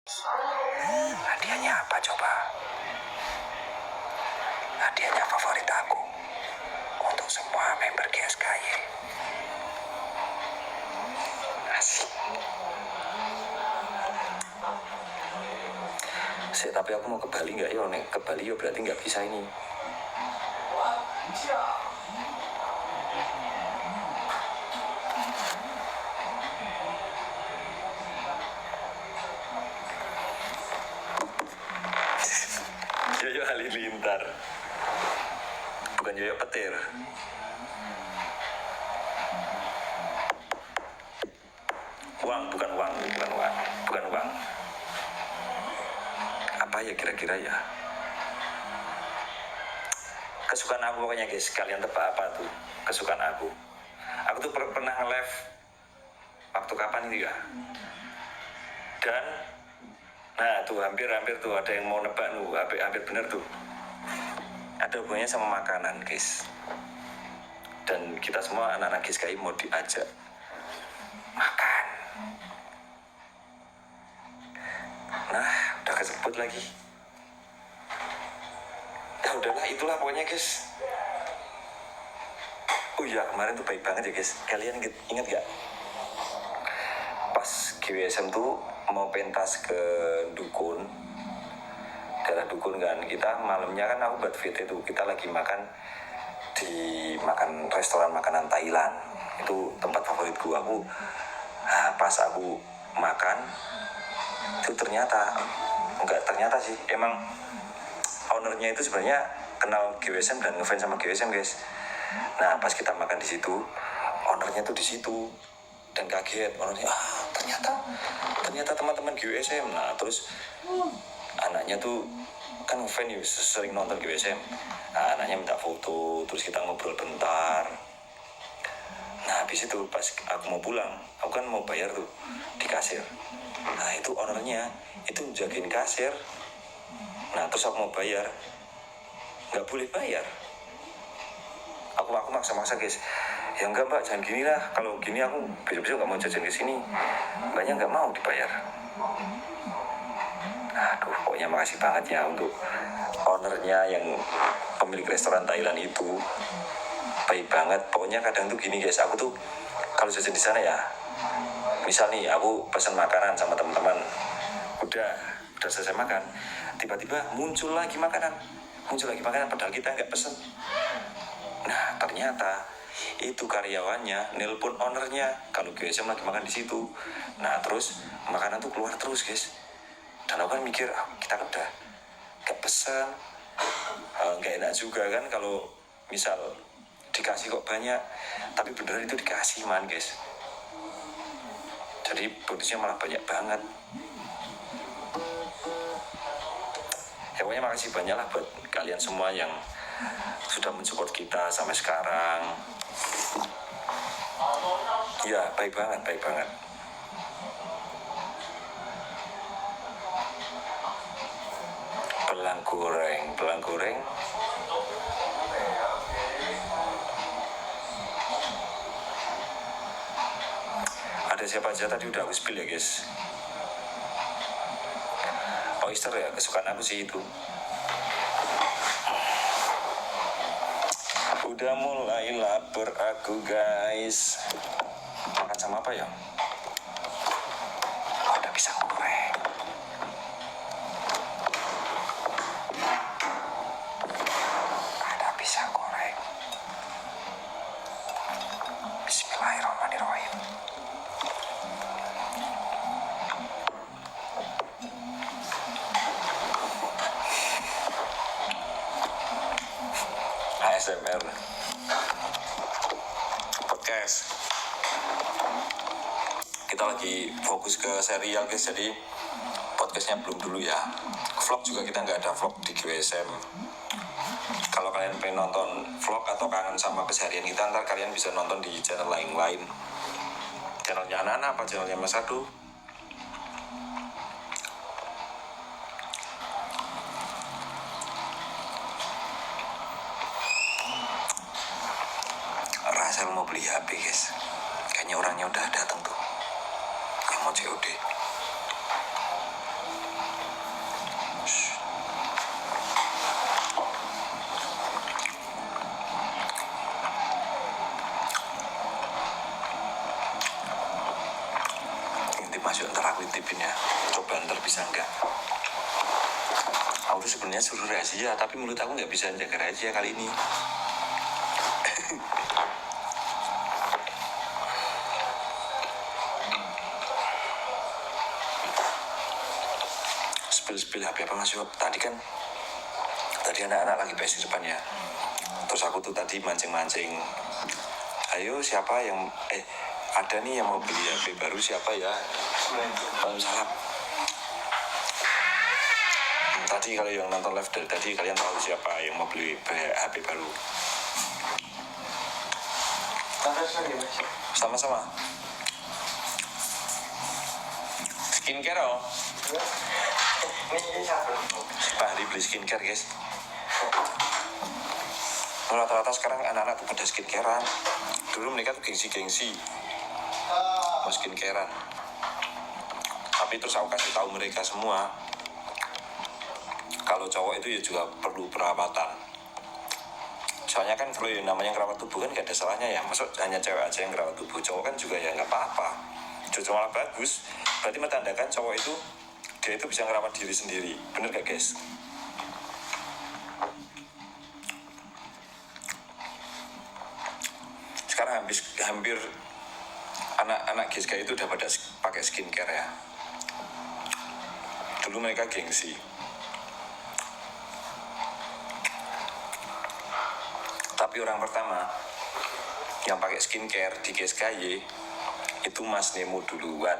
Hadiahnya apa coba? Hadiahnya favorit aku untuk semua member GSKY. Asik. Tapi aku mau ke Bali nggak ya? Nek ke Bali ya berarti nggak bisa ini. Yoyo Halilintar, bukan Yoyo Petir. Bukan uang. Apa ya kira-kira ya? Kesukaan aku pokoknya guys, kalian tebak apa tuh kesukaan aku? Aku tuh pernah nge-live waktu kapan itu ya? Dan nah tuh hampir tuh ada yang mau nebak tuh, hampir bener tuh. Ada hubungannya sama makanan guys. Dan kita semua anak-anak GSKY mau diajak makan. Nah, udah kesebut lagi. Ya udahlah, itulah pokoknya guys. Oh iya, kemarin tuh baik banget ya guys. Kalian inget gak? Pas GWSM tuh mau pentas ke Dukun, daerah Dukun kan. Kita malamnya kan aku buat VT tuh. Kita lagi makan di restoran makanan Thailand. Itu tempat favoritku. Pas aku makan itu ternyata sih emang ownernya itu sebenarnya kenal GWSM dan ngefans sama GWSM guys. Nah pas kita makan di situ, ownernya tuh di situ dan kaget ownernya, ternyata teman-teman GWSM. Nah terus anaknya tuh kan ngefans ya, sering nonton GWSM. Nah, anaknya minta foto, terus kita ngobrol bentar. Nah habis itu pas aku mau pulang, aku kan mau bayar tuh di kasir. Nah itu ownernya itu jagain kasir. Nah terus aku mau bayar, nggak boleh bayar. Aku maksa guys. Ya enggak mbak, jangan gini lah. Kalau gini aku besok-besok nggak mau jajan ke sini. Mbaknya nggak mau dibayar. Aduh, pokoknya makasih banget ya untuk ownernya yang pemilik restoran Thailand itu. Baik banget. Pokoknya kadang tuh gini guys, aku tuh kalau jajan di sana ya, misal nih aku pesan makanan sama teman-teman, udah selesai makan, tiba-tiba muncul lagi makanan padahal kita nggak pesen. Nah ternyata itu karyawannya nelpon ownernya kalau GSM lagi makan di situ. Nah terus makanan tuh keluar terus guys. Dan aku kan mikir, kita udah nggak pesen, nggak enak juga kan kalau misal dikasih kok banyak, tapi beneran itu dikasih man guys. Jadi bonusnya malah banyak banget. Ya pokoknya makasih banyak lah buat kalian semua yang sudah mensupport kita sampai sekarang. Ya baik banget. Belang goreng. Ada siapa aja tadi udah aku spill ya guys. Oyster ya, kesukaan aku sih itu. Udah mulai lapar aku guys. Makan sama apa ya? Ada pisang goreng. Bismillahirrahmanirrahim. ASMR podcast. Kita lagi fokus ke serial guys, jadi podcastnya belum dulu ya. Vlog juga kita nggak ada vlog di GWSM. Kalau kalian pengen nonton vlog atau kangen sama keseharian kita, ntar kalian bisa nonton di channel lain. Channelnya anak-anak apa channelnya Mas Adu. Rasel mau beli HP guys. Kayaknya orangnya udah datang tuh, yang mau COD. titipin ya, coba ntar bisa enggak. Aku tuh sebenarnya suruh rahasia, tapi mulut aku nggak bisa jaga rahasia kali ini. Spill HP apa Mas Yop? Tadi anak-anak lagi PS di depan ya. Terus aku tuh tadi mancing-mancing. Ayo siapa yang ada nih yang mau beli HP baru, siapa ya? Waalaikumsalam. Tadi kalau yang nonton live dari tadi kalian tahu siapa yang mau beli HP baru? Sama-sama. Skincare oh. Pak Hari beli skincare guys. Rata-rata sekarang anak-anak tuh pada skincarean. Dulu mereka tuh gengsi-gengsi mau skincarean. Tapi terus aku kasih tahu mereka semua kalau cowok itu ya juga perlu perawatan. Soalnya kan kalau yang namanya ngerawat tubuh kan gak ada salahnya ya. Maksud hanya cewek aja yang ngerawat tubuh, cowok kan juga ya gak apa-apa. Justru malah bagus. Berarti menandakan cowok itu dia itu bisa ngerawat diri sendiri. Bener gak guys? Sekarang hampir anak-anak GSK itu udah pada pakai skincare ya. Dulu mereka gengsi. Tapi orang pertama yang pakai skincare di GSKY itu Mas Nemo duluan.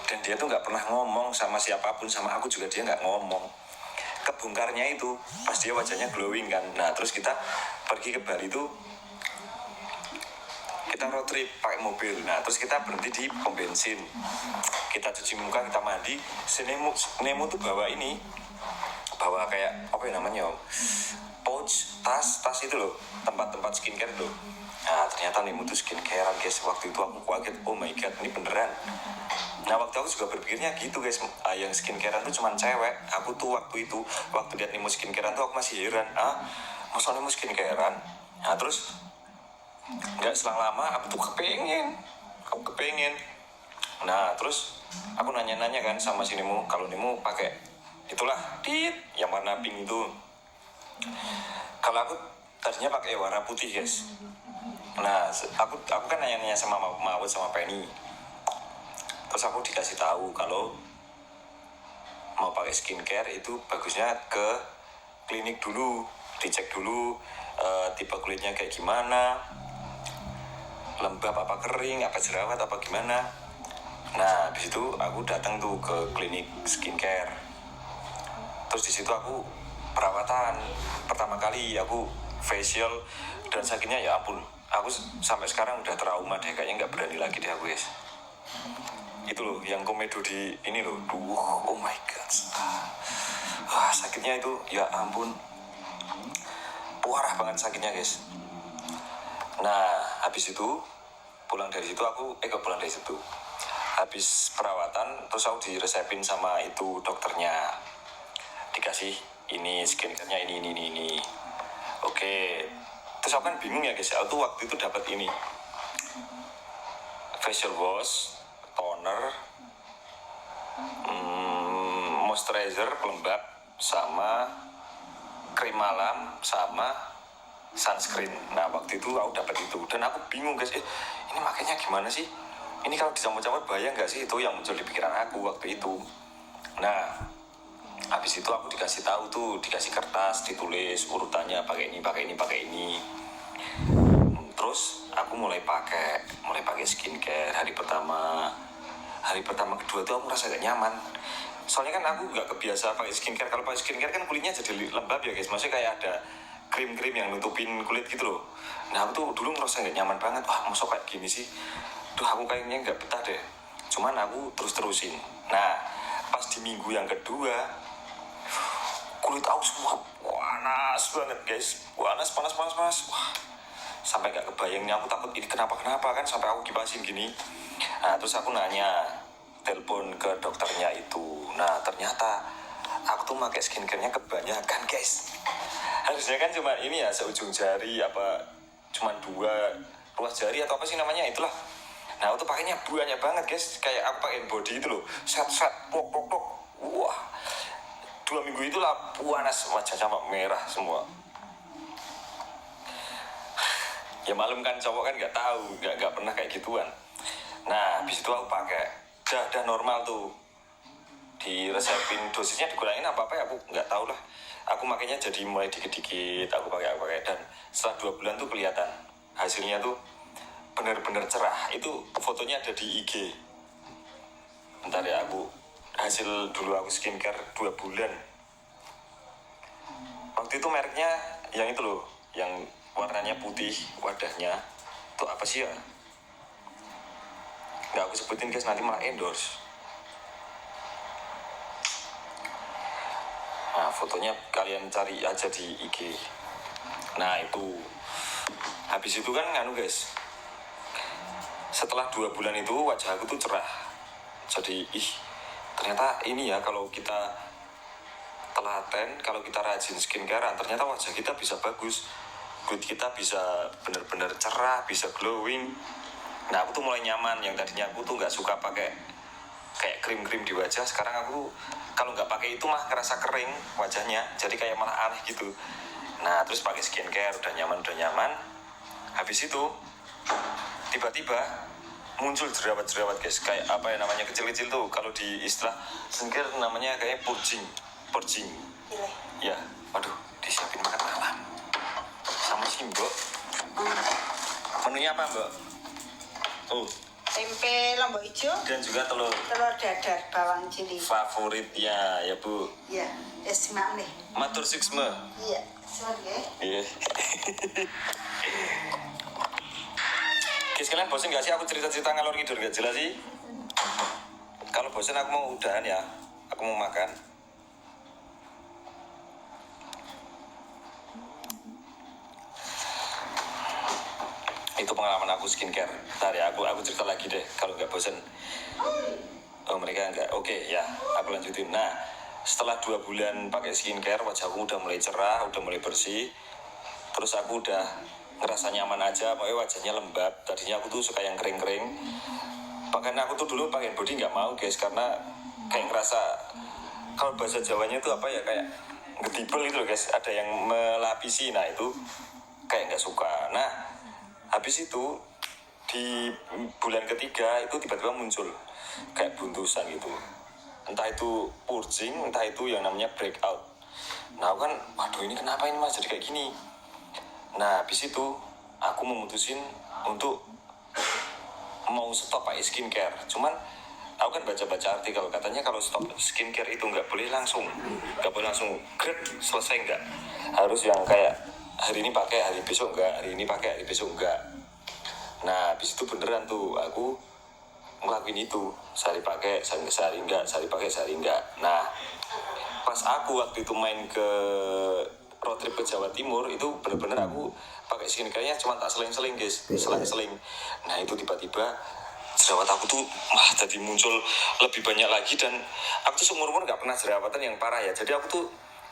Dan dia tuh gak pernah ngomong sama siapapun, sama aku juga dia gak ngomong. Kebongkarnya itu pas dia wajahnya glowing kan. Nah terus kita pergi ke Bali tuh, kita road trip pakai mobil. Nah terus kita berhenti di pom bensin, kita cuci muka, kita mandi. Si Nemo tuh bawa kayak apa ya namanya, pouch, tas itu loh, tempat skincare loh. Nah ternyata Nemo tuh skincarean guys. Waktu itu aku kaget, oh my god ini beneran. Nah waktu aku juga berpikirnya gitu guys, yang skincarean tuh cuman cewek. Aku tuh waktu lihat Nemo skincarean tuh aku masih heran, masa Nemo skincarean? Nah terus nggak selang lama aku tuh kepengen. Nah terus aku nanya kan sama si Nemo, kalau Nemo pakai itulah yang warna pink itu. Kalau aku tadinya pakai warna putih guys. Nah aku kan nanya sama Mawut sama Penny. Terus aku dikasih tahu kalau mau pakai skincare itu bagusnya ke klinik dulu, dicek dulu tipe kulitnya kayak gimana, lembab apa kering, apa jerawat apa gimana. Nah di situ aku datang tuh ke klinik skincare. Terus di situ aku perawatan pertama kali, aku facial dan sakitnya ya ampun. Aku sampai sekarang udah trauma deh, kayaknya nggak berani lagi deh aku guys. Itu loh yang komedo di ini loh, oh my god, sakitnya itu ya ampun, parah banget sakitnya guys. Nah habis itu pulang dari situ habis perawatan terus aku diresepin sama itu dokternya, dikasih ini skincare-nya ini. Oke, terus aku kan bingung ya guys, aku tuh waktu itu dapat ini facial wash, toner, moisturizer pelembab, sama krim malam, sama sunscreen. Nah waktu itu aku dapat itu dan aku bingung guys, ini makanya gimana sih? Ini kalau dicampur-campur bahaya nggak sih? Itu yang muncul di pikiran aku waktu itu. Nah habis itu aku dikasih tahu tuh, dikasih kertas, ditulis urutannya pakai ini. Terus aku mulai pakai skincare hari pertama kedua tuh aku merasa gak nyaman. Soalnya kan aku gak kebiasa pakai skincare. Kalau pakai skincare kan kulitnya jadi lembab ya guys. Maksudnya kayak ada krim-krim yang nutupin kulit gitu loh. Nah aku tuh dulu merasa gak nyaman banget. Wah masuk kayak gini sih, aku kayaknya gak betah deh. Cuman aku terus-terusin. Nah pas di minggu yang kedua, kulit aku semua panas banget guys. Panas. Wah sampai gak kebayang nih, aku takut ini kenapa kan sampai aku kipasin gini. Nah terus aku telepon ke dokternya itu. Nah ternyata aku tuh pakai skincare-nya kebanyakan guys. Harusnya kan cuma ini ya, seujung jari, apa cuma 2 ruas jari atau apa sih namanya itulah. Nah aku tuh pakainya banyak banget guys, kayak aku pakai body itu loh, set plok. Wah, 2 minggu itulah panas, wajah sampai merah semua. Ya malum kan, cowok kan nggak tahu, nggak pernah kayak gituan. Nah habis itu aku pakai, udah normal tuh, diresepin dosisnya dikurangin apa ya aku nggak tahu lah. Aku makanya jadi mulai dikit-dikit aku pakai, dan setelah 2 bulan tuh kelihatan hasilnya tuh bener-bener cerah. Itu fotonya ada di IG. Bentar ya, aku hasil dulu aku skincare 2 bulan. Waktu itu mereknya yang itu loh, yang warnanya putih wadahnya. Tuh apa sih ya? Nggak aku sebutin guys, nanti malah endorse. Nah fotonya kalian cari aja di IG. Nah itu habis itu kan nganu guys, setelah 2 bulan itu wajah aku tuh cerah. Jadi ternyata ini ya, kalau kita telaten, kalau kita rajin skincare, ternyata wajah kita bisa bagus, kulit kita bisa bener-bener cerah, bisa glowing. Nah aku tuh mulai nyaman. Yang tadinya aku tuh nggak suka pakai kayak krim-krim di wajah, sekarang aku kalau nggak pakai itu mah ngerasa kering wajahnya, jadi kayak malah aneh gitu. Nah terus pakai skincare udah nyaman. Habis itu tiba-tiba muncul jerawat guys, kayak apa ya namanya, kecil-kecil tuh, kalau di istilah skincare namanya kayak purging. Ya waduh, disiapin makan malam sama si Mbok. Menunya apa Mbok? Tempe lombok hijau dan juga telur dadar bawang cili. Favoritnya ya Bu. Iya, simak nih. Matur siksme. Iya, simak ya. Iya. Guys, kalian bosan gak sih aku cerita-cerita ngalor ngidul gak jelas sih? Kalau bosan aku mau udahan ya, aku mau makan. Itu pengalaman aku skincare. Bentar ya, aku cerita lagi deh kalau nggak bosan. Oh mereka nggak, oke ya, aku lanjutin. Nah setelah 2 bulan pakai skincare, wajahku udah mulai cerah, udah mulai bersih. Terus aku udah ngerasa nyaman aja, pokoknya wajahnya lembab. Tadinya aku tuh suka yang kering-kering, bahkan aku tuh dulu pakai body nggak mau guys, karena kayak ngerasa, kalau bahasa Jawanya itu apa ya, kayak gedibel gitu loh guys, ada yang melapisi. Nah itu kayak nggak suka. Nah habis itu di bulan ketiga itu tiba-tiba muncul kayak buntusan gitu, entah itu purging, entah itu yang namanya breakout. Nah aku kan, waduh ini kenapa ini mas jadi kayak gini. Nah habis itu aku memutusin untuk mau stop pakai skincare. Cuman aku kan baca-baca artikel, katanya kalau stop skincare itu nggak boleh langsung grab selesai, nggak harus yang kayak hari ini pakai, hari besok enggak, hari ini pakai, hari besok enggak. Nah habis itu beneran tuh aku ngelakuin itu, sehari pakai, sehari enggak, sehari pakai, sehari enggak. Nah pas aku waktu itu main ke road trip ke Jawa Timur, itu bener-bener aku pakai skincare-nya cuma tak seling-seling guys, seling-seling. Nah itu tiba-tiba jerawat aku tuh jadi muncul lebih banyak lagi, dan aku tuh seumur-umur nggak pernah jerawatan yang parah ya. Jadi aku tuh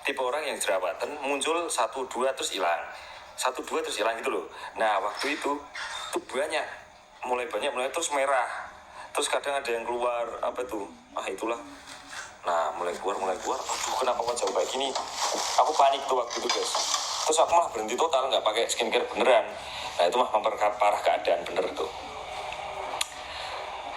tipe orang yang jerawatan muncul 1-2 terus hilang, 1-2 terus hilang gitu loh. Nah waktu itu tuh mulai banyak terus merah, terus kadang ada yang keluar apa tuh, itulah. Nah mulai keluar, aduh kenapa wajah kayak gini. Aku panik tuh waktu itu guys. Terus aku malah berhenti total, nggak pakai skincare beneran. Nah itu mah memperparah keadaan bener tuh.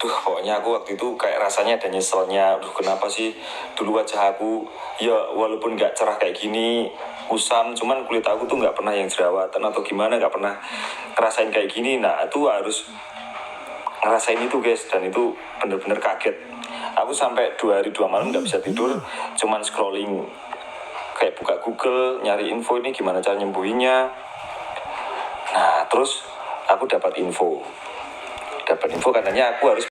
Pokoknya aku waktu itu kayak rasanya ada nyeselnya. Kenapa sih dulu wajah aku ya walaupun nggak cerah kayak gini, kusam, cuman kulit aku tuh nggak pernah yang jerawatan atau gimana, nggak pernah ngerasain kayak gini. Nah itu harus ngerasain itu guys, dan itu bener-bener kaget. Aku sampai 2 hari 2 malam nggak bisa tidur, cuman scrolling, kayak buka Google nyari info ini gimana cara nyembuhinnya. Nah terus aku dapat info katanya aku harus